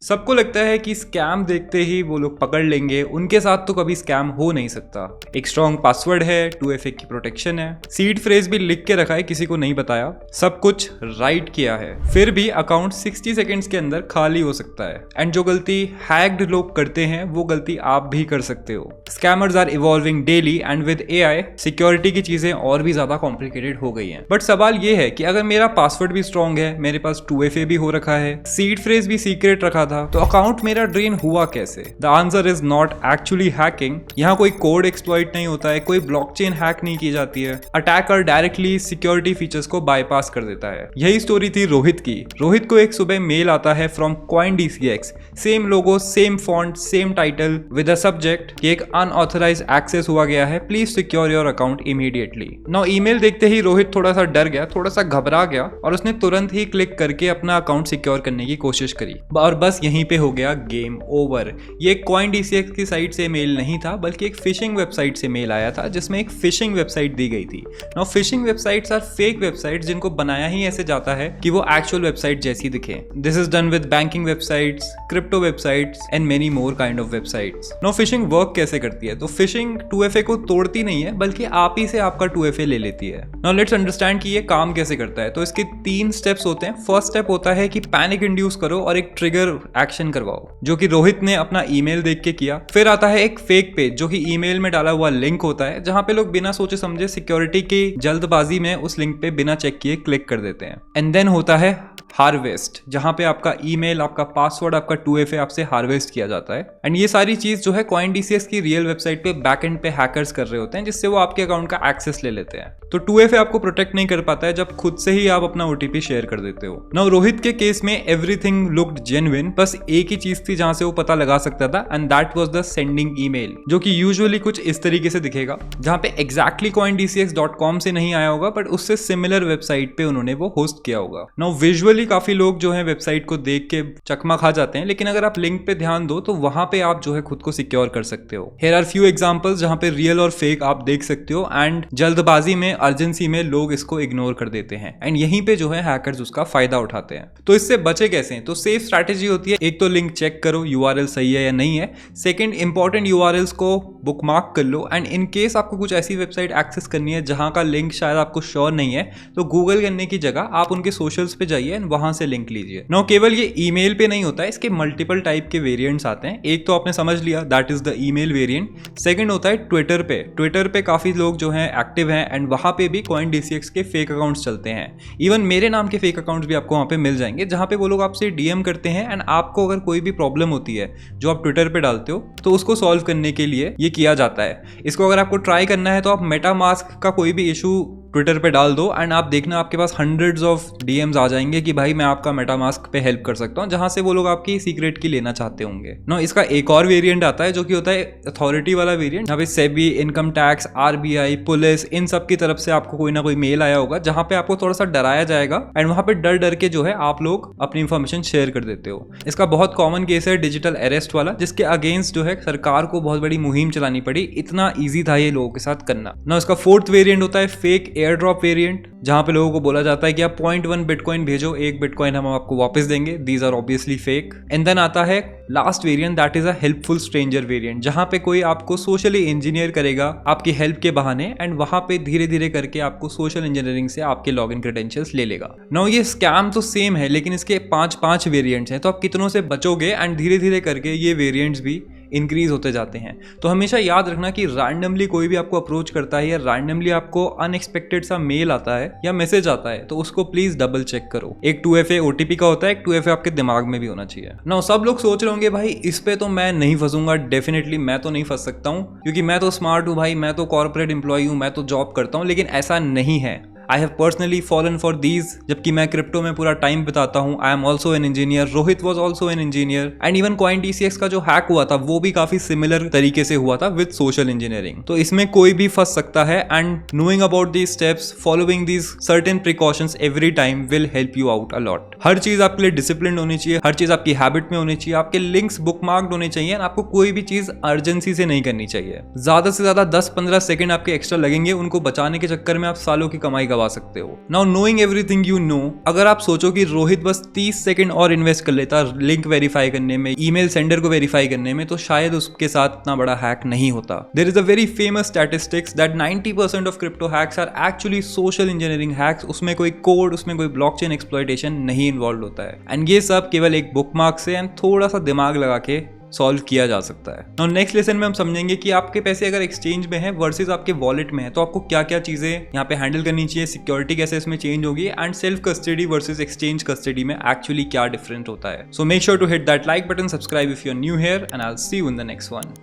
सबको लगता है कि स्कैम देखते ही वो लोग पकड़ लेंगे, उनके साथ तो कभी स्कैम हो नहीं सकता। एक स्ट्रॉन्ग पासवर्ड है, 2FA की प्रोटेक्शन है, सीड फ्रेज भी लिख के रखा है, किसी को नहीं बताया, सब कुछ राइट किया है, फिर भी अकाउंट 60 सेकेंड्स के अंदर खाली हो सकता है। एंड जो गलती हैक्ड लोग करते हैं वो गलती आप भी कर सकते हो। Scammers are evolving daily and with AI security की चीजें और भी ज्यादा कॉम्प्लिकेटेड हो गई हैं। बट सवाल ये है कि अगर मेरा पासवर्ड भी स्ट्रॉन्ग है, मेरे पास 2FA भी हो रखा है, सीड फ्रेज भी सीक्रेट रखा था, तो अकाउंट मेरा ड्रेन हुआ कैसे? The answer is not actually hacking. यहाँ कोई कोड एक्सप्लॉइट नहीं होता है, कोई ब्लॉकचेन हैक नहीं की जाती है। अटैकर डायरेक्टली सिक्योरिटी फीचर्स को बाईपास कर देता है। यही स्टोरी थी रोहित की। रोहित को एक सुबह मेल आता है from CoinDCX, same logo, same font, same title with a subject कि एक अनऑथराइज्ड एक्सेस हुआ गया है, please secure your account immediately. Now email देखते ही रोहित थोड़ा सा डर गया, थोड़ा सा घबरा गया और उसने तुरंत ही क्लिक करके अपना अकाउंट सिक्योर करने की कोशिश करी और बस यहीं पे हो गया गेम ओवर। ये CoinDCX की साइट से मेल नहीं था, बल्कि एक फिशिंग वेबसाइट से मेल आया था जिसमें एक फिशिंग वेबसाइट दी गई थी। Now phishing websites are fake websites जिनको बनाया ही ऐसे जाता है कि वो एक्चुअल वेबसाइट जैसी दिखे। This is done with banking websites, crypto websites and many more kind of websites. Now fishing work कैसे करती है? तो फिशिंग 2FA को तोड़ती नहीं है, बल्कि आप ही से आपका 2FA ले लेती है। नाउ लेट्स अंडरस्टैंड कि ये काम कैसे करता है। तो इसके 3 स्टेप्स होते हैं। फर्स्ट स्टेप होता है कि पैनिक इंड्यूस करो और एक ट्रिगर एक्शन करवाओ, जो कि रोहित ने अपना ईमेल देख के किया। फिर आता है एक फेक पेज, जो कि ईमेल में डाला हुआ लिंक होता है, जहां पे लोग बिना सोचे समझे सिक्योरिटी की जल्दबाजी में उस लिंक पे बिना चेक किए क्लिक कर देते हैं। एंड देन होता है हार्वेस्ट, जहां पे आपका ईमेल, आपका पासवर्ड, आपका 2FA आपसे हार्वेस्ट किया जाता है। एंड ये सारी चीज जो है CoinDCX की रियल वेबसाइट पे बैकएंड पे हैकर्स कर रहे होते हैं, जिससे वो आपके अकाउंट का एक्सेस ले लेते हैं। तो 2FA आपको प्रोटेक्ट नहीं कर पाता है जब खुद से ही आप अपना OTP शेयर कर देते हो। नाउ रोहित के केस में एवरीथिंग लुक्ड जेन्युइन, बस एक ही चीज थी जहां से वो पता लगा सकता था, and that was the sending email, जो कि यूजुअली कुछ इस तरीके से दिखेगा, जहां पे एग्जैक्टली CoinDCX.com से नहीं आया होगा, बट उससे सिमिलर वेबसाइट पे उन्होंने वो होस्ट किया होगा। नाउ विजुअली काफी लोग जो है वेबसाइट को देख के चकमा खा जाते हैं, लेकिन अगर आप लिंक पे ध्यान दो तो वहां पे आप जो है खुद को सिक्योर कर सकते हो। हियर आर फ्यू एग्जांपल्स जहां पे रियल और फेक आप देख सकते हो, एंड जल्दबाजी में, अर्जेंसी में लोग इसको इग्नोर कर देते हैं, एंड यहीं पे जो है हैकर्स उसका फायदा उठाते हैं। तो इससे बचे कैसे? तो सेफ स्ट्रैटेजी होती है, एक तो लिंक चेक करो URL सही है या नहीं है। सेकंड, इंपॉर्टेंट URLs को बुकमार्क कर लो, एंड इन केस आपको कुछ ऐसी वेबसाइट एक्सेस करनी है जहां का लिंक शायद आपको श्योर नहीं है, तो गूगल करने की जगह आप उनके सोशल्स पे जाइए एंड वहां से लिंक लीजिए। नो, केवल ये ईमेल पे नहीं होता है, इसके मल्टीपल टाइप के वेरिएंट्स आते हैं। एक तो आपने समझ लिया, that is the email variant. Second होता है ट्विटर पे। ट्विटर पे काफी लोग जो हैं एक्टिव हैं, एंड वहां पे भी CoinDCX के फेक अकाउंट्स चलते हैं। इवन मेरे नाम के फेक अकाउंट्स भी आपको वहां पे मिल जाएंगे, जहां पे वो लोग आपसे DM करते हैं, एंड आपको अगर कोई भी प्रॉब्लम होती है जो आप ट्विटर पे डालते हो, तो उसको सॉल्व करने के लिए ये किया जाता है। इसको अगर आपको ट्राई करना है तो आप मेटामास्क का कोई भी इशू ट्विटर पे डाल दो, एंड आप देखना आपके पास हंड्रेड्स ऑफ DMs आ जाएंगे कि भाई मैं आपका मेटामास्क पे हेल्प कर सकता हूँ, जहां से वो लोग आपकी सीक्रेट की लेना चाहते होंगे। नो, इसका एक और वेरिएंट आता है जो कि होता है अथॉरिटी वाला वेरिएंट, जहाँ पे SEBI, income tax, RBI, police, इन सब की तरफ से आपको कोई ना कोई मेल आया होगा, जहां पे आपको थोड़ा सा डराया जाएगा, एंड वहां पे डर डर के जो है आप लोग अपनी इंफॉर्मेशन शेयर कर देते हो। इसका बहुत कॉमन केस है डिजिटल अरेस्ट वाला, जिसके अगेंस्ट जो है सरकार को बहुत बड़ी मुहिम चलानी पड़ी। इतना ईजी था ये लोगों के साथ करना। ना, इसका फोर्थ वेरिएंट होता है फेक एयर ड्रॉप वेरिएंट, जहां पे लोगों को बोला जाता है कि आप 0.1 बिटकॉइन भेजो, 1 बिटकॉइन हम आपको वापस देंगे। These are obviously fake. And then आता है last variant, that is a helpful stranger variant, जहां पे कोई आपको सोशली इंजीनियर करेगा आपकी हेल्प के बहाने, एंड वहां पे धीरे धीरे करके आपको सोशल इंजीनियरिंग से आपके लॉगिन क्रेडेंशियल्स ले लेगा। नाउ ये स्कैम तो सेम है, लेकिन इसके 5 वेरिएंट्स हैं, तो आप कितनों से बचोगे, एंड धीरे धीरे करके ये वेरिएंट्स भी इंक्रीज होते जाते हैं। तो हमेशा याद रखना कि रैंडमली कोई भी आपको अप्रोच करता है, या रैंडमली आपको अनएक्सपेक्टेड सा मेल आता है या मैसेज आता है, तो उसको प्लीज डबल चेक करो। एक 2FA OTP का होता है, एक 2FA आपके दिमाग में भी होना चाहिए। ना, सब लोग सोच रहे होंगे भाई इस पे तो मैं नहीं फंसूंगा, डेफिनेटली मैं तो नहीं फंस सकता हूँ, क्योंकि मैं तो स्मार्ट हूँ भाई, मैं तो कॉर्पोरेट एम्प्लॉय हूँ, मैं तो जॉब करता हूँ। लेकिन ऐसा नहीं है। I have personally fallen for these, जबकि मैं क्रिप्टो में पूरा टाइम बिताता हूँ। I am also an engineer, Rohit was also an engineer, and even CoinDCX का जो हैक हुआ था वो भी काफी सिमिलर तरीके से हुआ था विद सोशल इंजीनियरिंग। तो इसमें कोई भी फंस सकता है, and knowing about these steps, following these certain precautions every time will help you out a lot. हर चीज आपके लिए डिसिप्लिन होनी चाहिए, हर चीज आपकी हैबिट में होनी चाहिए, आपके लिंक्स बुकमार्क्ड होने चाहिए, एंड आपको कोई भी चीज अर्जेंसी से नहीं करनी चाहिए। ज्यादा से ज्यादा 10-15 सेकंड आपके एक्स्ट्रा लगेंगे, उनको बचाने के चक्कर में आप सालों की कमाई गवा सकते हो। Now knowing everything you know, अगर आप सोचो कि रोहित बस 30 सेकंड और इन्वेस्ट कर लेता लिंक वेरीफाई करने में, ईमेल सेंडर को वेरीफाई करने में, तो शायद उसके साथ इतना बड़ा हैक नहीं होता। There is a very famous statistics that 90% of crypto hacks are actually social engineering hacks. उसमें कोई कोड, उसमें कोई ब्लॉकचेन एक्सप्लॉइटेशन नहीं इन्वॉल्व होता है, एंड ये सब केवल एक बुकमार्क से एंड थोड़ा सा दिमाग लगा के सॉल्व किया जा सकता है। नाउ नेक्स्ट लेसन में हम समझेंगे कि आपके पैसे अगर एक्सचेंज में है वर्सेस आपके वॉलेट में है, तो आपको क्या क्या चीजें यहाँ पे हैंडल करनी चाहिए, सिक्योरिटी कैसे इसमें चेंज होगी, and self custody versus exchange custody में एक्चुअली क्या डिफरेंट होता है। So make sure to hit that like button, subscribe if you are new here, and I will see you in the next one.